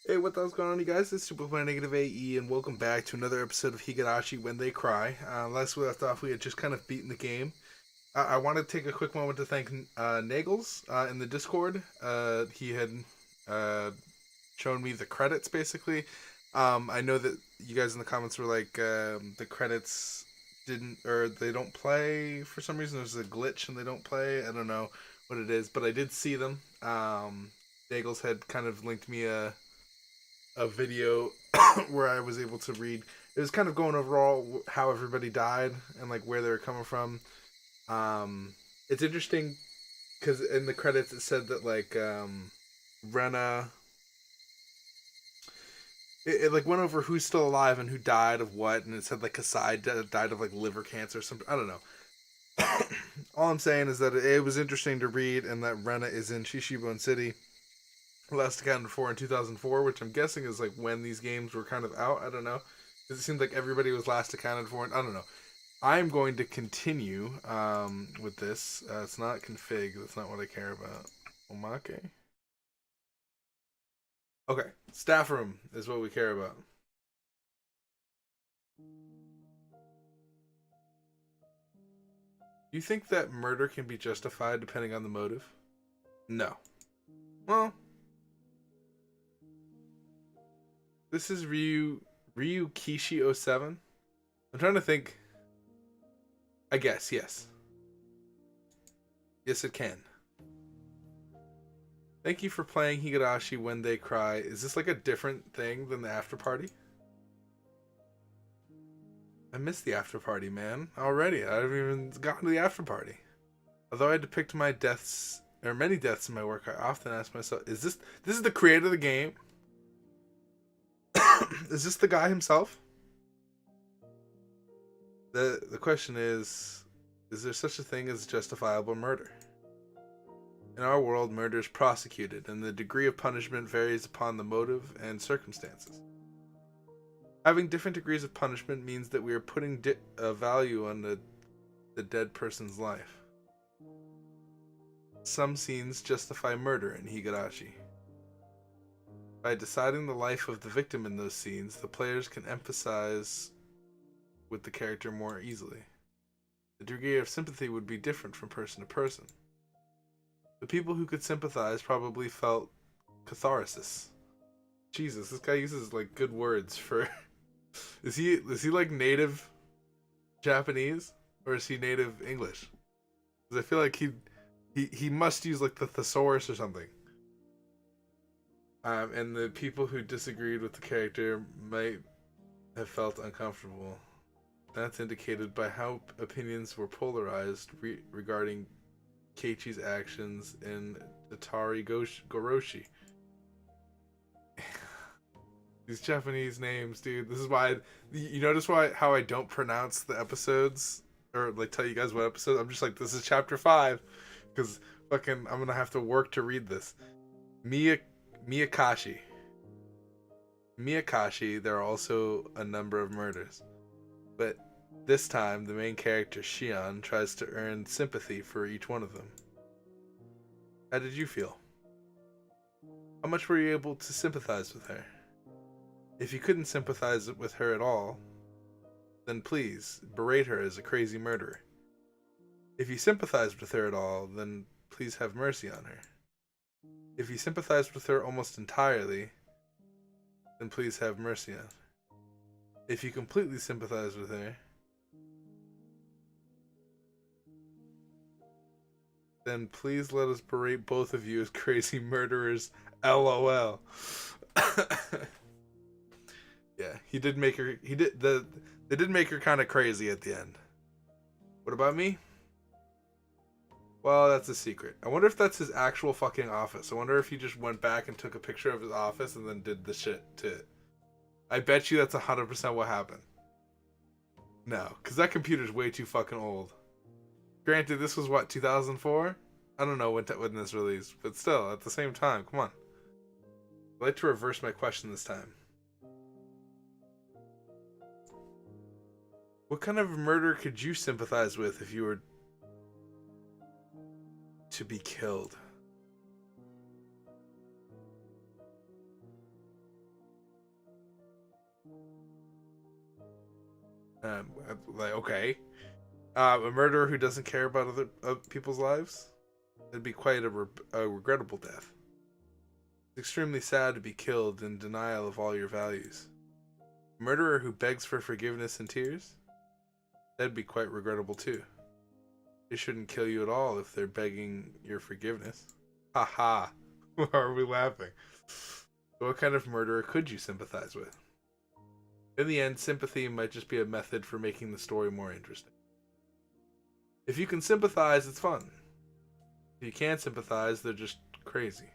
Hey, what's going on, you guys? It's Superplayer Negative AE, and welcome back to another episode of Higurashi When They Cry. Last we left off, we had just kind of beaten the game. I want to take a quick moment to thank Nagels in the Discord. He had uh, shown me the credits, basically. I know that you guys in the comments were like, the credits didn't, or they don't play for some reason. There's a glitch and they don't play. I don't know what it is, but I did see them. Nagels had kind of linked me a video where I was able to read. It was kind of going over all how everybody died and like where they were coming from. It's interesting because in the credits it said that like Rena. It like went over who's still alive and who died of what, and it said like Kasai died of like liver cancer or something. I don't know. All I'm saying is that it was interesting to read, and that Rena is in Shishibone City, last accounted for in 2004, which I'm guessing is like when these games were kind of out. I don't know. It seems like everybody was last accounted for. I don't know. I'm going to continue with this. It's not config. That's not what I care about. Omake. Okay. Staff room is what we care about. You think that murder can be justified depending on the motive? No. Well, this is Ryu Kishi 07. I'm trying to think. I guess, yes. Yes, it can. Thank you for playing Higurashi When They Cry. Is this like a different thing than the after party? I missed the after party, man. Already. I haven't even gotten to the after party. Although I depict my deaths, or many deaths in my work, I often ask myself, this is the creator of the game? Is this the guy himself? The question is there such a thing as justifiable murder? In our world, murder is prosecuted, and the degree of punishment varies upon the motive and circumstances. Having different degrees of punishment means that we are putting a value on the dead person's life. Some scenes justify murder in Higurashi. By deciding the life of the victim in those scenes, the players can empathize with the character more easily. The degree of sympathy would be different from person to person. The people who could sympathize probably felt catharsis. Jesus, this guy uses like good words for. Is he like native Japanese or is he native English? Because I feel like he must use like the thesaurus or something. And the people who disagreed with the character might have felt uncomfortable. That's indicated by how opinions were polarized regarding Keiichi's actions in Atari Goroshi. These Japanese names, dude. This is why you notice how I don't pronounce the episodes or like tell you guys what episode. I'm just like, this is chapter 5 because fucking I'm gonna have to work to read this. Meakashi. Meakashi. There are also a number of murders, but this time the main character Shion tries to earn sympathy for each one of them. How did you feel? How much were you able to sympathize with her? If you couldn't sympathize with her at all, then please berate her as a crazy murderer. If you sympathized with her at all, then please have mercy on her. If you sympathized with her almost entirely, then please have mercy on her. If you completely sympathize with her, then please let us berate both of you as crazy murderers. LOL. Yeah, he did make her. He did the. They did make her kind of crazy at the end. What about me? Well, that's a secret. I wonder if that's his actual fucking office. I wonder if he just went back and took a picture of his office and then did the shit to it. I bet you that's 100% what happened. No, because that computer's way too fucking old. Granted, this was what, 2004? I don't know when this released, but still, at the same time, come on. I'd like to reverse my question this time. What kind of murder could you sympathize with if you were to be killed? Like, okay. A murderer who doesn't care about other people's lives? It'd be quite a regrettable death. It's extremely sad to be killed in denial of all your values. A murderer who begs for forgiveness and tears? That'd be quite regrettable too. They shouldn't kill you at all if they're begging your forgiveness. Ha ha. Why are we laughing? What kind of murderer could you sympathize with? In the end, sympathy might just be a method for making the story more interesting. If you can sympathize, it's fun. If you can't sympathize, they're just crazy.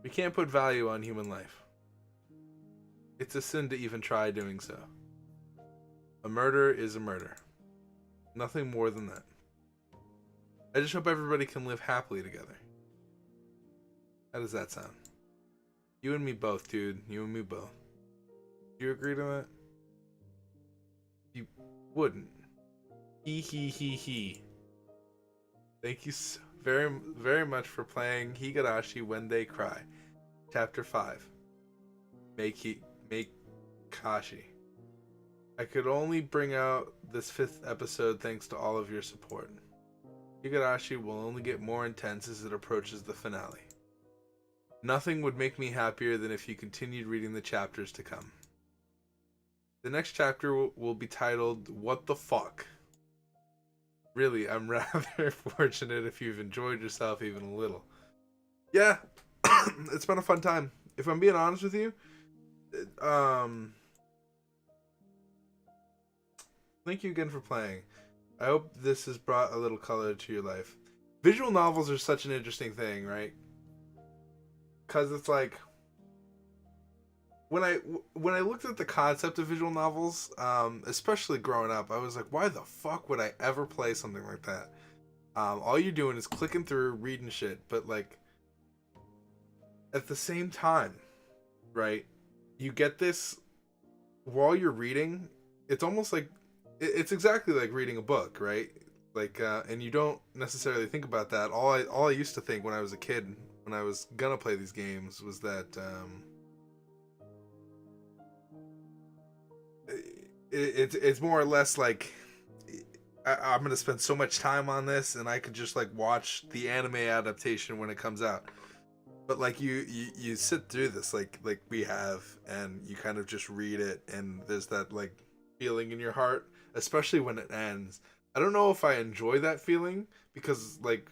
We can't put value on human life. It's a sin to even try doing so. A murder is a murder. Nothing more than that. I just hope everybody can live happily together. How does that sound? You and me both, dude. You and me both. Do you agree to that? You wouldn't. He. Thank you so very, very much for playing Higurashi When They Cry. Chapter 5. Meakashi. I could only bring out this 5th episode thanks to all of your support. Higurashi will only get more intense as it approaches the finale. Nothing would make me happier than if you continued reading the chapters to come. The next chapter will be titled, What the Fuck? Really, I'm rather fortunate if you've enjoyed yourself even a little. Yeah, it's been a fun time. If I'm being honest with you, thank you again for playing. I hope this has brought a little color to your life. Visual novels are such an interesting thing, right? Because it's like, when I looked at the concept of visual novels, especially growing up, I was like, why the fuck would I ever play something like that? All you're doing is clicking through, reading shit, but like, at the same time, right, you get this while you're reading. It's almost like, it's exactly like reading a book, right? Like, and you don't necessarily think about that. All I used to think when I was a kid, when I was gonna play these games, was that, it's more or less like, I'm gonna spend so much time on this, and I could just like watch the anime adaptation when it comes out. But like you sit through this like we have, and you kind of just read it, and there's that like feeling in your heart, especially when it ends. I don't know if I enjoy that feeling because like,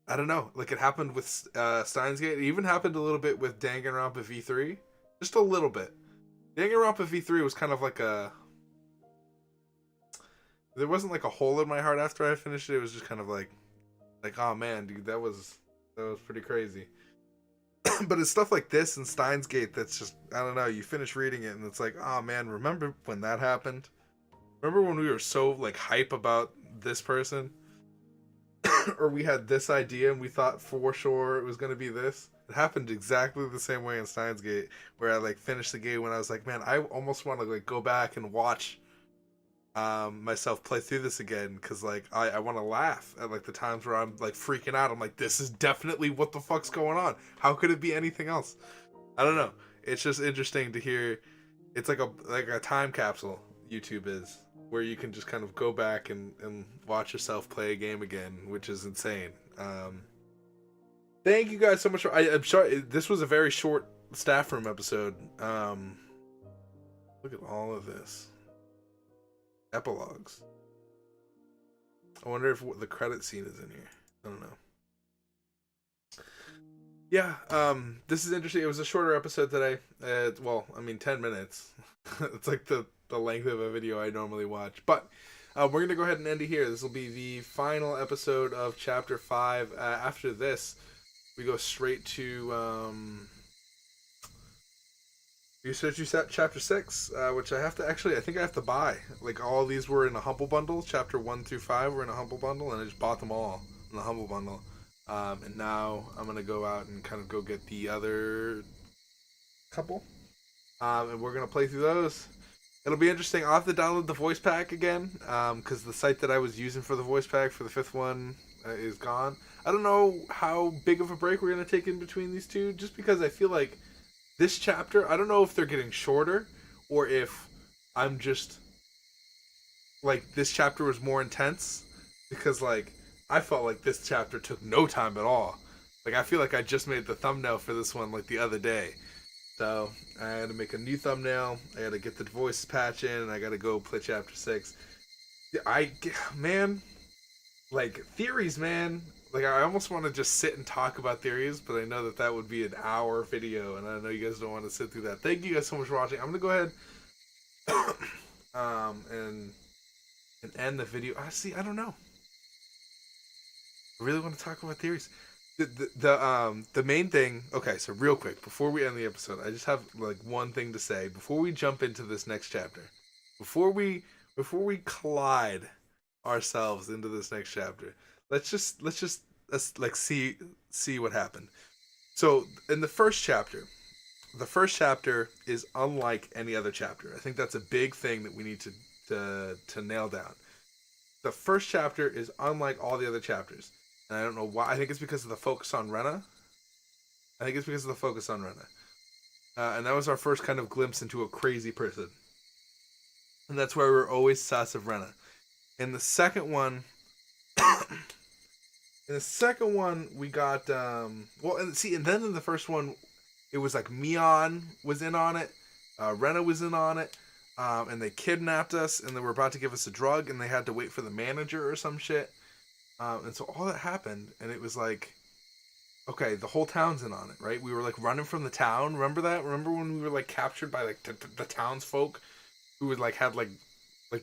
I don't know, like it happened with Steins Gate. It even happened a little bit with Danganronpa V3, just a little bit. Danganronpa V3 was kind of like there wasn't like a hole in my heart after I finished it. It was just kind of like, oh man, dude, that was pretty crazy. But it's stuff like this and Steins Gate that's just, I don't know, you finish reading it and it's like, oh man, remember when that happened? Remember when we were so like hype about this person? Or we had this idea and we thought for sure it was going to be this? It happened exactly the same way in Steins Gate, where I like finished the game when I was like, man, I almost want to like go back and watch myself play through this again, because like I want to laugh at like the times where I'm like freaking out. I'm like, this is definitely what the fuck's going on. How could it be anything else? I don't know. It's just interesting to hear. It's like a time capsule. YouTube is, where you can just kind of go back and watch yourself play a game again, which is insane. Thank you guys so much. I'm sorry, this was a very short staff room episode. Look at all of this. Epilogues. I wonder if the credit scene is in here. I don't know. Yeah, this is interesting. It was a shorter episode today. Well, I mean, 10 minutes. It's like the length of a video I normally watch. But we're going to go ahead and end it here. This will be the final episode of Chapter 5. After this, we go straight to Chapter 6, which I think I have to buy. Like, all these were in a Humble Bundle. Chapter 1 through 5 were in a Humble Bundle, and I just bought them all in the Humble Bundle. And now I'm going to go out and kind of go get the other couple. And we're going to play through those. It'll be interesting. I'll have to download the voice pack again, because the site that I was using for the voice pack for the 5th one is gone. I don't know how big of a break we're going to take in between these two, just because I feel like this chapter, I don't know if they're getting shorter or if I'm just like this chapter was more intense because like I felt like this chapter took no time at all. Like I feel like I just made the thumbnail for this one like the other day. So I had to make a new thumbnail. I got to get the voice patch in, and I got to go play chapter 6. I man, like theories, man. Like I almost want to just sit and talk about theories, but I know that that would be an hour video, and I know you guys don't want to sit through that. Thank you guys so much for watching. I'm gonna go ahead and end the video. I don't know. I really want to talk about theories. The main thing. Okay, so real quick before we end the episode, I just have like one thing to say before we jump into this next chapter. Before we collide ourselves into this next chapter, let's like see what happened. So in the first chapter is unlike any other chapter. I think that's a big thing that we need to nail down. The first chapter is unlike all the other chapters. And I don't know why. I think it's because of the focus on Rena. And that was our first kind of glimpse into a crazy person. And that's why we're always sus of Rena. In the second one, we got and then in the first one, it was like Mion was in on it, Rena was in on it, and they kidnapped us, and they were about to give us a drug, and they had to wait for the manager or some shit. And so all that happened, and it was like, okay, the whole town's in on it, right? We were like running from the town. Remember that? Remember when we were like captured by like the townsfolk who would like had like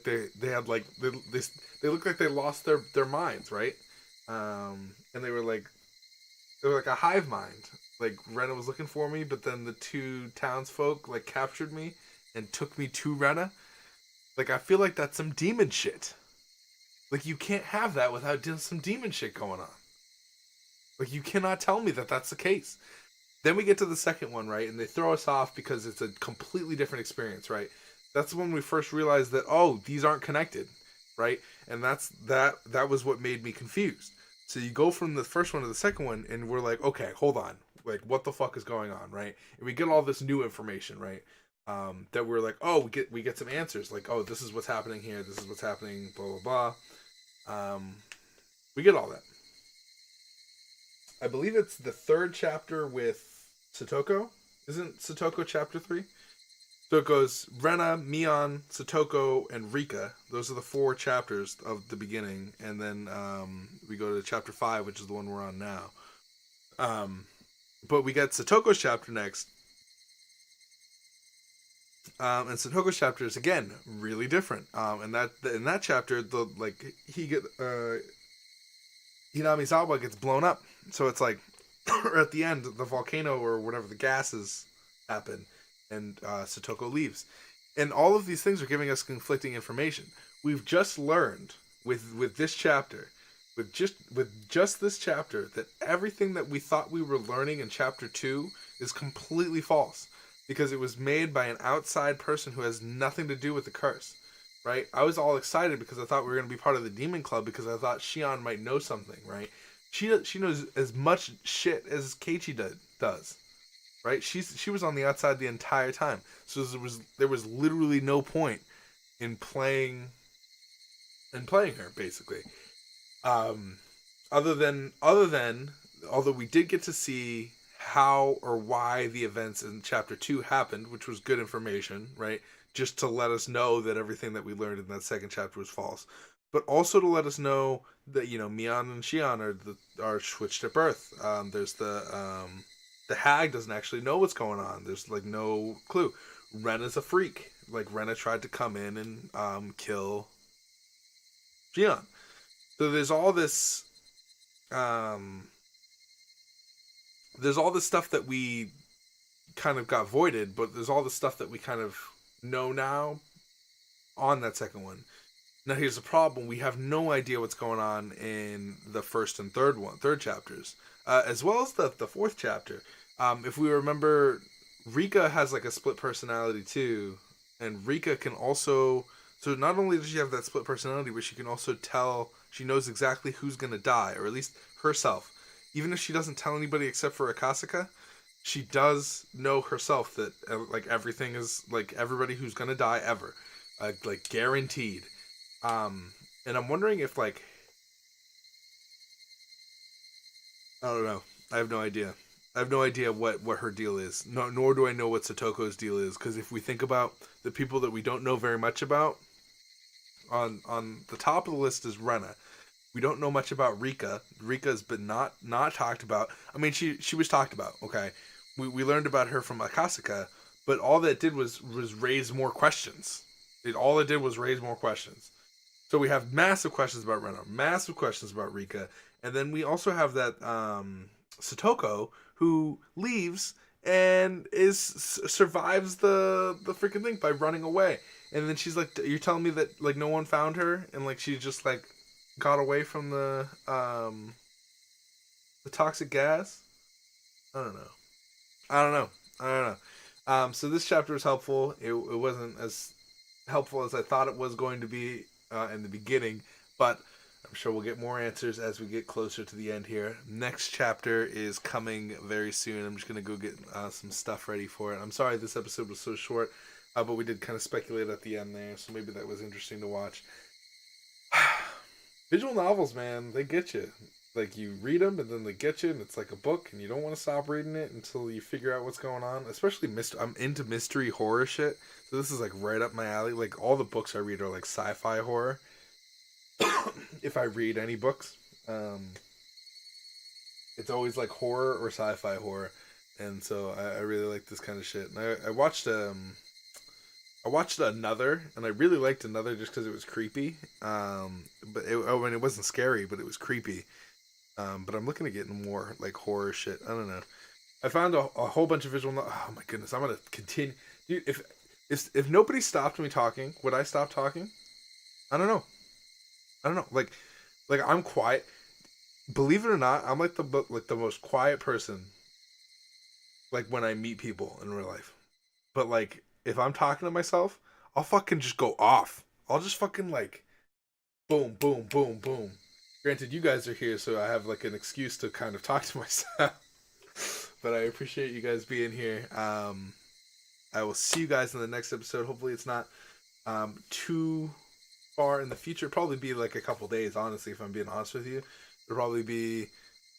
they had like they looked like they lost their minds, right? And they were like a hive mind. Like Rena was looking for me, but then the two townsfolk like captured me and took me to Rena. Like I feel like that's some demon shit. Like, you can't have that without some demon shit going on. Like, you cannot tell me that that's the case. Then we get to the second one, right? And they throw us off because it's a completely different experience, right? That's when we first realized that, oh, these aren't connected, right? And that was what made me confused. So you go from the first one to the second one, and we're like, okay, hold on. Like, what the fuck is going on, right? And we get all this new information, right? That we're like, oh, we get some answers. Like, oh, this is what's happening here. This is what's happening, blah, blah, blah. We get all that. I believe it's the third chapter with Satoko. Isn't Satoko chapter 3? So it goes Rena, Mion, Satoko, and Rika. Those are the 4 chapters of the beginning. And then we go to chapter 5, which is the one we're on now. But we get Satoko's chapter next. And Satoko's chapter is again really different. And in that chapter, Hinamizawa gets blown up. So it's like at the end, the volcano or whatever the gases happen, and Satoko leaves. And all of these things are giving us conflicting information. We've just learned with this chapter, with just this chapter, that everything that we thought we were learning in chapter 2 is completely false. Because it was made by an outside person who has nothing to do with the curse, right? I was all excited because I thought we were going to be part of the Demon Club because I thought Shion might know something, right? She knows as much shit as Keiichi does, right? She was on the outside the entire time, so there was literally no point in playing her basically. Other than although we did get to see how or why the events in chapter 2 happened, which was good information, right? Just to let us know that everything that we learned in that second chapter was false, but also to let us know that Mion and Shion are switched at birth. There's the hag doesn't actually know what's going on. There's like no clue. Rena's a freak. Like Rena tried to come in and kill Shion. So there's all this. There's all this stuff that we kind of got voided, but there's all the stuff that we kind of know now on that second one. Now here's the problem: we have no idea what's going on in the first and third chapters, as well as the fourth chapter. If we remember, Rika has like a split personality too, and Rika can also. So not only does she have that split personality, but she can also tell. She knows exactly who's gonna die, or at least herself. Even if she doesn't tell anybody except for Akasaka, she does know herself that like everything is like everybody who's gonna die ever, like guaranteed. Um, and I'm wondering if like I don't know. I have no idea. I have no idea what her deal is. No, nor do I know what Satoko's deal is. Because if we think about the people that we don't know very much about, on the top of the list is Rena. We don't know much about Rika. Rika's been not talked about. I mean, she was talked about. Okay, we learned about her from Akasaka, but all that did was raise more questions. All it did was raise more questions. So we have massive questions about Rena, massive questions about Rika, and then we also have that Satoko who leaves and survives the freaking thing by running away. And then she's like, "You're telling me that like no one found her, and like she just like got away from the toxic gas?" I don't know. I don't know. I don't know. So this chapter was helpful. It wasn't as helpful as I thought it was going to be in the beginning, but I'm sure we'll get more answers as we get closer to the end here. Next chapter is coming very soon. I'm just going to go get some stuff ready for it. I'm sorry this episode was so short, but we did kind of speculate at the end there, so maybe that was interesting to watch. Visual novels, man, they get you. Like you read them and then they get you, and it's like a book, and you don't want to stop reading it until you figure out what's going on. Especially I'm into mystery horror shit, so this is like right up my alley. Like all the books I read are like sci-fi horror. If I read any books, um, it's always like horror or sci-fi horror, and so I really like this kind of shit. And I watched Another, and I really liked Another just because it was creepy. It wasn't scary, but it was creepy. But I'm looking to get more like horror shit. I don't know. I found a whole bunch of oh my goodness, I'm gonna continue. Dude, if nobody stopped me talking, would I stop talking? I don't know. I don't know. Like I'm quiet. Believe it or not, I'm like the most quiet person. Like when I meet people in real life. But like if I'm talking to myself, I'll fucking just go off. I'll just fucking like boom, boom, boom, boom. Granted, you guys are here, so I have like an excuse to kind of talk to myself. But I appreciate you guys being here. I will see you guys in the next episode. Hopefully, it's not too far in the future. It'll probably be like a couple days, honestly, if I'm being honest with you. It'll probably be.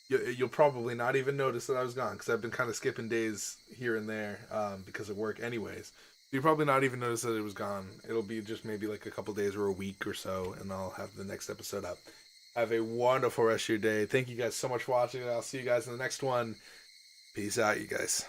You'll probably not even notice that I was gone because I've been kind of skipping days here and there because of work, anyways. You probably not even notice that it was gone. It'll be just maybe like a couple days or a week or so, and I'll have the next episode up. Have a wonderful rest of your day. Thank you guys so much for watching. I'll see you guys in the next one. Peace out, you guys.